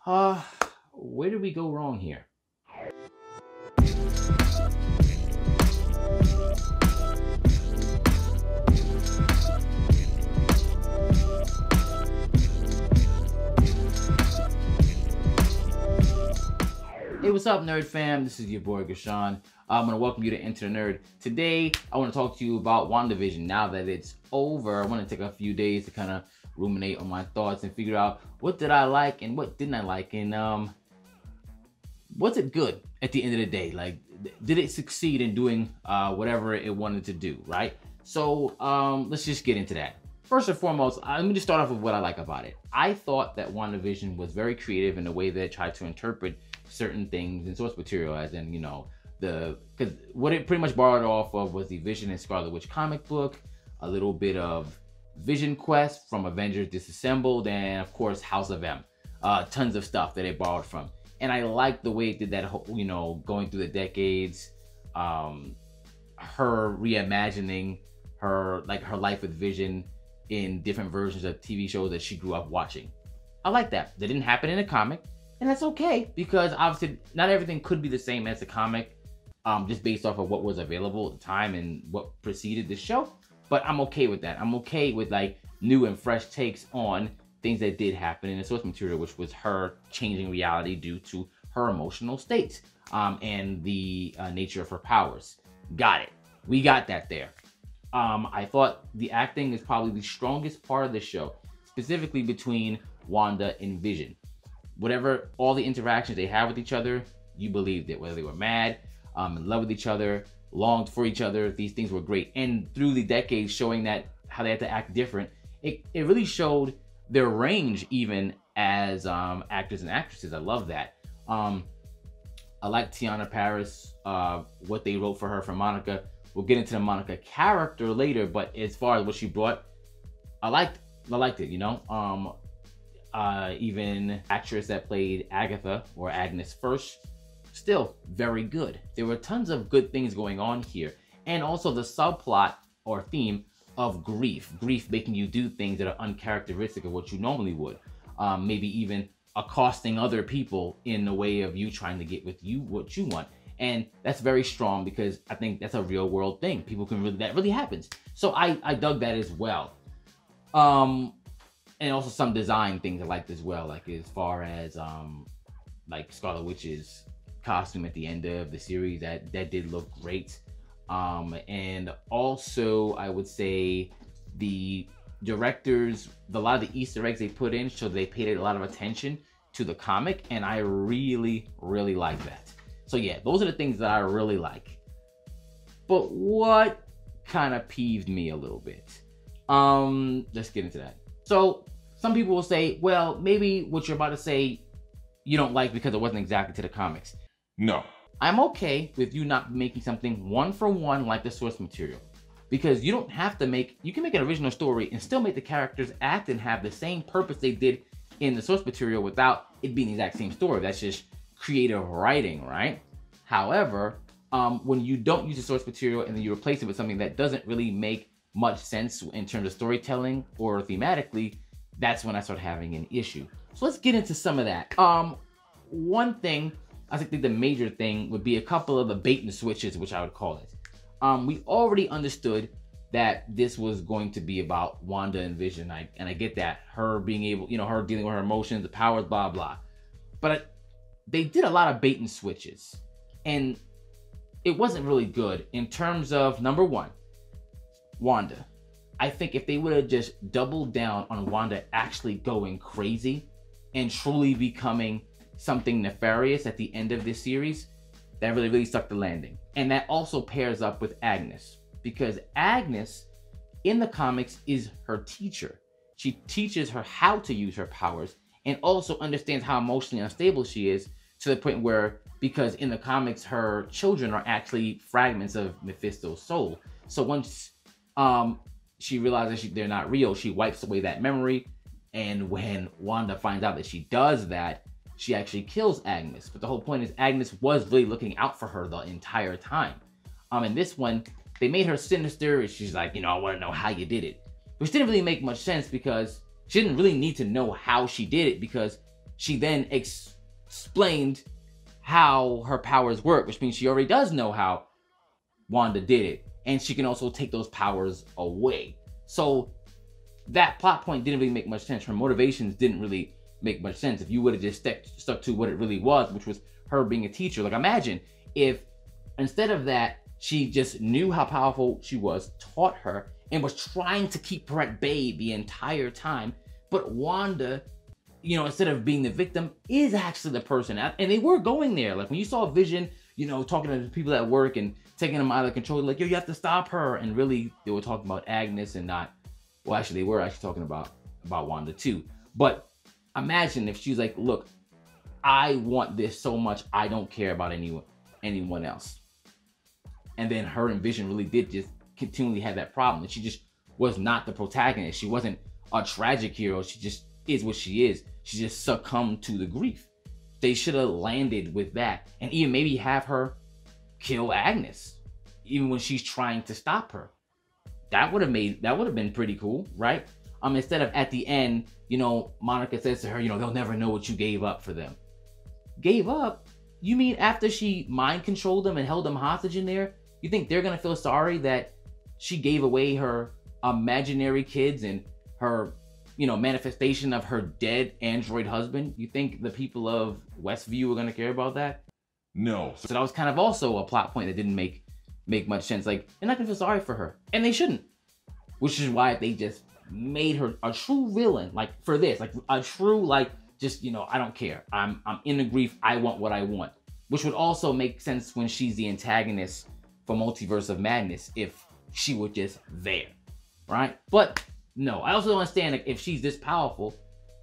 Uh, where did we go wrong here? Hey, what's up, Nerd Fam? This is your boy, Gashawn. I'm going to welcome you to Enter the Nerd. Today, I want to talk to you about WandaVision. Now that it's over, I want to take a few days to kind of ruminate on my thoughts and figure out what did I like and what didn't I like, and was it good at the end of the day? Like, did it succeed in doing whatever it wanted to do, right? So let's just get into that. First and foremost, let me just start off with what I like about it. I thought that WandaVision was very creative in the way that it tried to interpret certain things in source material, as in, you know, because what it pretty much borrowed off of was the Vision and Scarlet Witch comic book, a little bit of Vision Quest from Avengers Disassembled, and of course House of M. Tons of stuff that it borrowed from. And I like the way it did that whole, you know, going through the decades, her reimagining her life with Vision in different versions of TV shows that she grew up watching. I like that. That didn't happen in a comic, and that's okay, because obviously not everything could be the same as the comic, just based off of what was available at the time and what preceded the show. But I'm okay with that. I'm okay with like new and fresh takes on things that did happen in the source material, which was her changing reality due to her emotional states and the nature of her powers. Got it. We got that there. I thought the acting is probably the strongest part of the show, specifically between Wanda and Vision. Whatever, all the interactions they had with each other, you believed it. Whether they were mad, in love with each other, longed for each other, these things were great. And through the decades, showing that how they had to act different, it really showed their range even as actors and actresses. I love that. I like Tiana Paris, what they wrote for her for Monica. We'll get into the Monica character later, but as far as what she brought, I liked it, you know. Even actress that played Agatha, or Agnes first, still very good. There were tons of good things going on here. And also the subplot or theme of grief making you do things that are uncharacteristic of what you normally would, maybe even accosting other people in the way of you trying to get with you what you want. And that's very strong, because I think that's a real world thing. People can really, that really happens. So I dug that as well. And also some design things I liked as well, like as far as like Scarlet Witch's costume at the end of the series, that did look great. And also I would say the directors, a lot of the Easter eggs they put in, so they paid a lot of attention to the comic, and I really like that. So yeah, those are the things that I really like. But what kind of peeved me a little bit? Let's get into that. So some people will say, well, maybe what you're about to say you don't like because it wasn't exactly to the comics. No. I'm okay with you not making something one for one like the source material, because you don't have to you can make an original story and still make the characters act and have the same purpose they did in the source material without it being the exact same story. That's just creative writing, right? However, when you don't use the source material and then you replace it with something that doesn't really make much sense in terms of storytelling or thematically, that's when I start having an issue. So let's get into some of that. One thing, I think the major thing would be a couple of the bait and switches, which I would call it. We already understood that this was going to be about Wanda and Vision, and I get that. Her being able, you know, her dealing with her emotions, the powers, blah, blah. But they did a lot of bait and switches, and it wasn't really good in terms of, number one, Wanda. I think if they would have just doubled down on Wanda actually going crazy and truly becoming something nefarious at the end of this series, that really stuck the landing. And that also pairs up with Agnes, because Agnes in the comics is her teacher. She teaches her how to use her powers, and also understands how emotionally unstable she is, to the point where, because in the comics her children are actually fragments of Mephisto's soul. So once she realizes they're not real, she wipes away that memory, and when Wanda finds out that she does that, she actually kills Agnes. But the whole point is Agnes was really looking out for her the entire time. In this one, they made her sinister, and she's like, you know, I want to know how you did it. Which didn't really make much sense, because she didn't really need to know how she did it, because she then explained how her powers work, which means she already does know how Wanda did it, and she can also take those powers away. So that plot point didn't really make much sense. Her motivations didn't really make much sense if you would have just stuck to what it really was, which was her being a teacher. Like, imagine if instead of that, she just knew how powerful she was, taught her, and was trying to keep her at bay the entire time. But Wanda, you know, instead of being the victim, is actually the person. And they were going there. Like, when you saw Vision, you know, talking to people at work and taking them out of control, like, yo, you have to stop her. And really, they were talking about Agnes and not, well, actually, they were actually talking about Wanda too. But imagine if she's like, look, I want this so much, I don't care about anyone else. And then her and Vision really did just continually have that problem. And she just was not the protagonist. She wasn't a tragic hero. She just is what she is. She just succumbed to the grief. They should have landed with that, and even maybe have her kill Agnes, even when she's trying to stop her. That would have been pretty cool, right? Instead of at the end, you know, Monica says to her, you know, they'll never know what you gave up for them. Gave up? You mean after she mind controlled them and held them hostage in there? You think they're gonna feel sorry that she gave away her imaginary kids and her, you know, manifestation of her dead android husband? You think the people of Westview are gonna care about that? No. So that was kind of also a plot point that didn't make much sense. Like, they're not gonna feel sorry for her, and they shouldn't. Which is why they just made her a true villain, like, for this, like a true, like, just, you know, I don't care. I'm in the grief. I want what I want. Which would also make sense when she's the antagonist for Multiverse of Madness, if she were just there, right? But no, I also don't understand, like, if she's this powerful,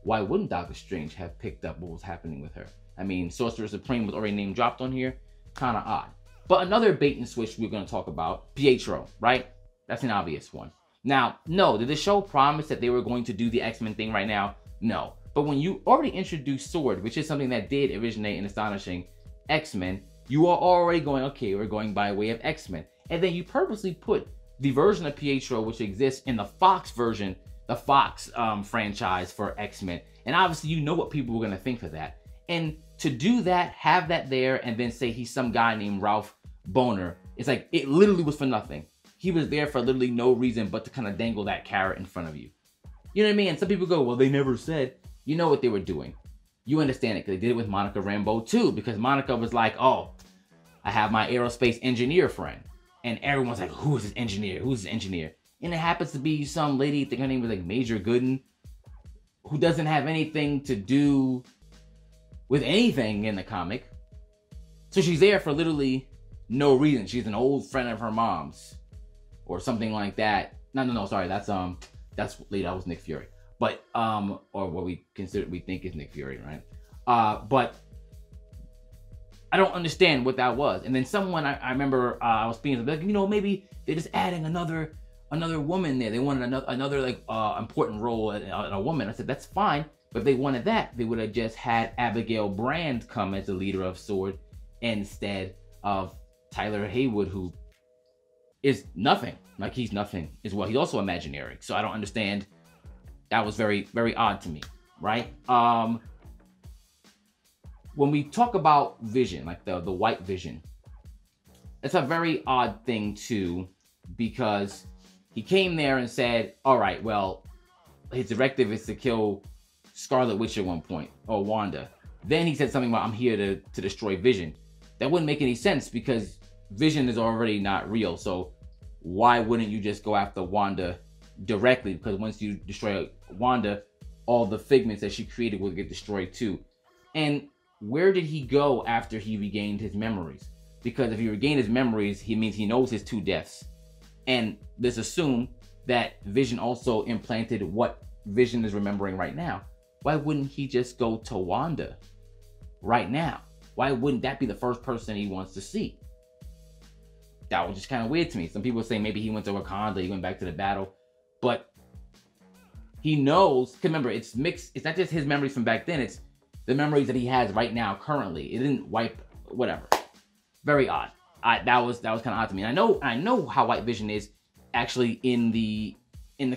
why wouldn't Doctor Strange have picked up what was happening with her? I mean, Sorcerer Supreme was already name dropped on here. Kind of odd. But another bait and switch we're going to talk about, Pietro, right? That's an obvious one. Now, no, did the show promise that they were going to do the X-Men thing right now? No. But when you already introduced Sword, which is something that did originate in Astonishing X-Men, you are already going, okay, we're going by way of X-Men. And then you purposely put the version of Pietro which exists in the Fox version, the Fox franchise for X-Men. And obviously you know what people were going to think of that. And to do that, have that there, and then say he's some guy named Ralph Boner, it's like, it literally was for nothing. He was there for literally no reason but to kind of dangle that carrot in front of you. You know what I mean? And some people go, well, they never said. You know what they were doing. You understand it, because they did it with Monica Rambeau too, because Monica was like, oh, I have my aerospace engineer friend. And everyone's like, who is this engineer? Who's this engineer? And it happens to be some lady, I think her name was like Major Gooden, who doesn't have anything to do with anything in the comic. So she's there for literally no reason. She's an old friend of her mom's or something like that. No, sorry, that's later, that was Nick Fury. But or what we think is Nick Fury, right? But I don't understand what that was. And then someone, I remember I was speaking, like, you know, maybe they're just adding another woman there. They wanted another like important role in a woman. I said, that's fine. But if they wanted that, they would have just had Abigail Brand come as the leader of Sword instead of Tyler Haywood, who is nothing. Like, he's nothing as well. He's also imaginary. So I don't understand. That was very, very odd to me, right? When we talk about Vision, like the white Vision, it's a very odd thing too, because he came there and said, all right, well, his directive is to kill Scarlet Witch at one point, or Wanda. Then he said something about, I'm here to destroy Vision. That wouldn't make any sense, because Vision is already not real. So why wouldn't you just go after Wanda directly? Because once you destroy Wanda, all the figments that she created will get destroyed too. And where did he go after he regained his memories? Because if he regained his memories, he means he knows his 2 deaths. And let's assume that Vision also implanted what Vision is remembering right now. Why wouldn't he just go to Wanda right now? Why wouldn't that be the first person he wants to see? That was just kind of weird to me. Some people say maybe he went to Wakanda, he went back to the battle. But he knows, because remember, it's mixed. It's not just his memories from back then, it's the memories that he has right now, currently. It didn't wipe, whatever. Very odd. That was kind of odd to me. And I know how White Vision is actually in the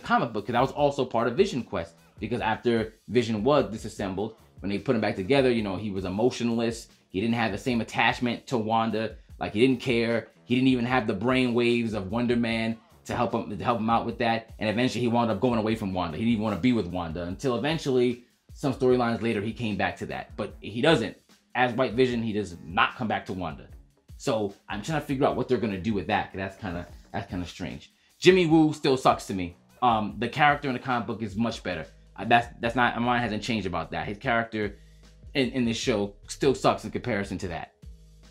comic book, because that was also part of Vision Quest. Because after Vision was disassembled, when they put him back together, you know, he was emotionless. He didn't have the same attachment to Wanda. Like, he didn't care. He didn't even have the brain waves of Wonder Man to help him out with that. And eventually he wound up going away from Wanda. He didn't even want to be with Wanda until eventually some storylines later he came back to that. But he doesn't. As White Vision, he does not come back to Wanda. So I'm trying to figure out what they're gonna do with that. That's kind of strange. Jimmy Woo still sucks to me. The character in the comic book is much better. That's not, my mind hasn't changed about that. His character in this show still sucks in comparison to that.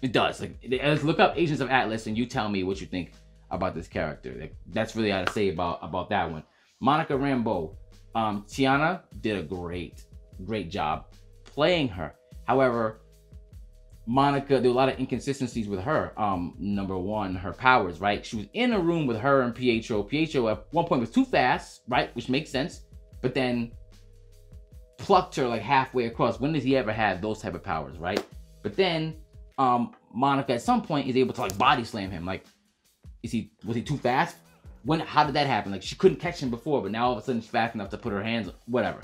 It does. Like, let's look up Agents of Atlas and you tell me what you think about this character. Like, that's really all to say about that one. Monica Rambeau, Tiana did a great job playing her. However, Monica, there were a lot of inconsistencies with her. Number one, her powers, right? She was in a room with her and Pietro. Pietro at one point was too fast, right? Which makes sense. But then plucked her like halfway across. When does he ever have those type of powers, right? But then Monica at some point is able to like body slam him. Like, was he too fast? How did that happen? Like, she couldn't catch him before, but now all of a sudden she's fast enough to put her hands, whatever.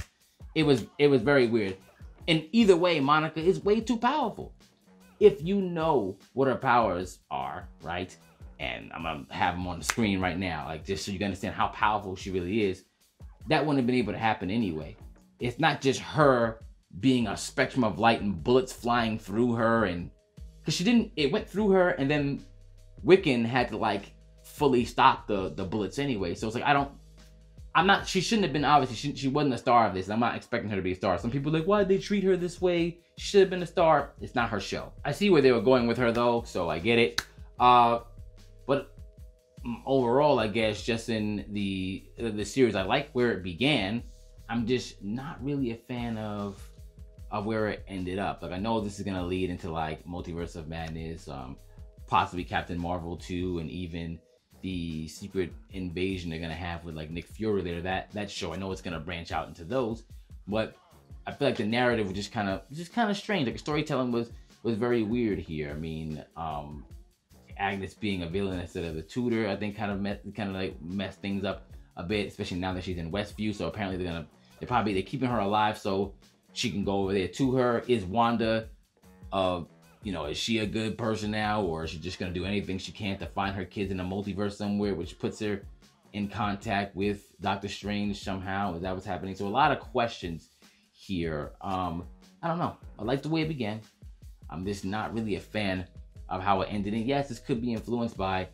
It was very weird. And either way, Monica is way too powerful. If you know what her powers are, right? And I'm gonna have them on the screen right now, like, just so you can understand how powerful she really is. That wouldn't have been able to happen anyway. It's not just her being a spectrum of light and bullets flying through her, and because it went through her, and then Wiccan had to like fully stop the bullets anyway. So it's like, she shouldn't have been, obviously she wasn't a star of this. I'm not expecting her to be a star. Some people are like, why'd they treat her this way? She should have been a star. It's not her show. I see where they were going with her though, so I get it. But overall, I guess, just in the series, I like where it began. I'm just not really a fan of where it ended up. Like, I know this is gonna lead into like Multiverse of Madness, possibly Captain Marvel 2, and even the Secret Invasion they're gonna have with like Nick Fury there. That show, I know it's gonna branch out into those, but I feel like the narrative was just kind of strange. Like, the storytelling was very weird here. I mean, Agnes being a villain instead of the tutor, I think kind of messed things up a bit, especially now that she's in Westview. So apparently they're keeping her alive so she can go over there to her. Is Wanda, you know, is she a good person now, or is she just gonna do anything she can to find her kids in a multiverse somewhere, which puts her in contact with Doctor Strange somehow? Is that what's happening? So a lot of questions here. I don't know. I like the way it began. I'm just not really a fan of how it ended. And yes, this could be influenced by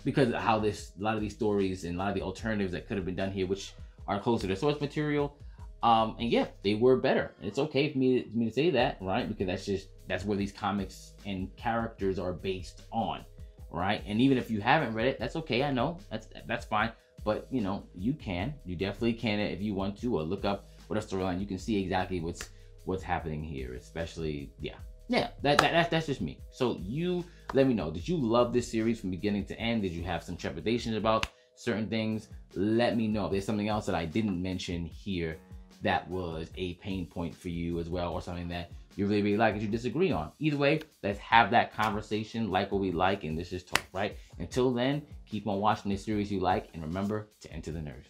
because of how a lot of these stories and a lot of the alternatives that could have been done here, which are closer to source material. And yeah, they were better. And it's okay for me to say that, right? Because that's where these comics and characters are based on, right? And even if you haven't read it, that's okay. I know that's fine. But you know, you definitely can if you want to, or look up what a storyline. You can see exactly what's happening here, especially that's just me. So you let me know, did you love this series from beginning to end? Did you have some trepidations about certain things? Let me know if there's something else that I didn't mention here that was a pain point for you as well, or something that you really like that you disagree on. Either way, let's have that conversation. Like what we like, and this is talk, right? Until then, keep on watching the series you like, and remember to enter the nerd.